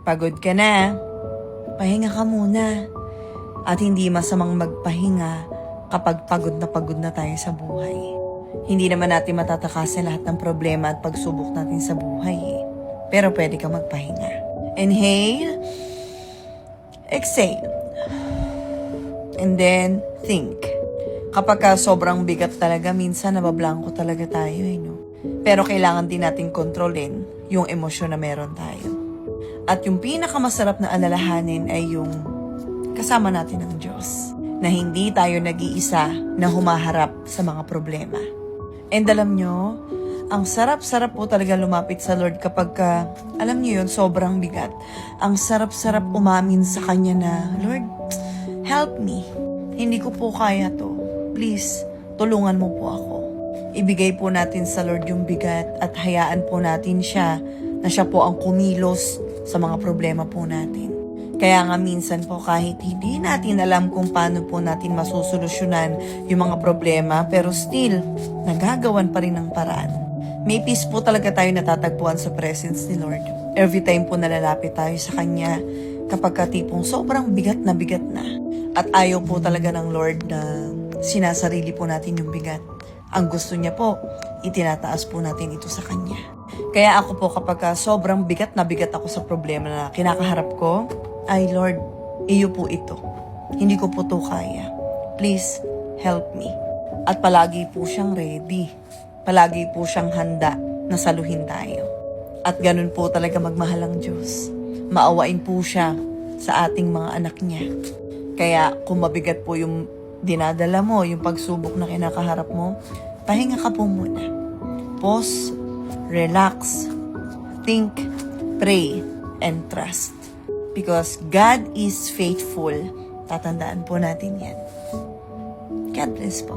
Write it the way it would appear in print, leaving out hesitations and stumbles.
Pagod ka na, pahinga ka muna. At hindi masamang magpahinga kapag pagod na tayo sa buhay. Hindi naman natin matatakasan lahat ng problema at pagsubok natin sa buhay eh. Pero pwede ka magpahinga. Inhale, exhale, and then think. Kapag sobrang bigat talaga, minsan nabablangko talaga tayo eh, no? Pero kailangan din natin kontrolin yung emosyon na meron tayo. At yung pinakamasarap na alalahanin ay yung kasama natin ng Diyos. Na hindi tayo nag-iisa na humaharap sa mga problema. And alam nyo, ang sarap-sarap po talaga lumapit sa Lord kapag, alam nyo yun, sobrang bigat. Ang sarap-sarap umamin sa Kanya na, Lord, help me. Hindi ko po kaya to. Please, tulungan mo po ako. Ibigay po natin sa Lord yung bigat at hayaan po natin siya na siya po ang kumilos sa mga problema po natin. Kaya nga minsan po kahit hindi natin alam kung paano po natin masusolusyonan yung mga problema, pero still, nagagawan pa rin ng paraan. May peace po talaga tayo natatagpuan sa presence ni Lord. Every time po nalalapit tayo sa Kanya, kapag katipong sobrang bigat na. At ayaw po talaga ng Lord na sinasarili po natin yung bigat. Ang gusto niya po, itinataas po natin ito sa Kanya. Kaya ako po kapag sobrang bigat ako sa problema na kinakaharap ko, ay Lord, iyo po ito. Hindi ko po to kaya. Please, help me. At palagi po siyang ready. Palagi po siyang handa na saluhin tayo. At ganun po talaga magmahal ang Diyos. Maawain po siya sa ating mga anak niya. Kaya kung mabigat po yung dinadala mo, yung pagsubok na kinakaharap mo, pahinga ka po muna. Pause, relax, think, pray, and trust. Because God is faithful. Tatandaan po natin yan. God bless po.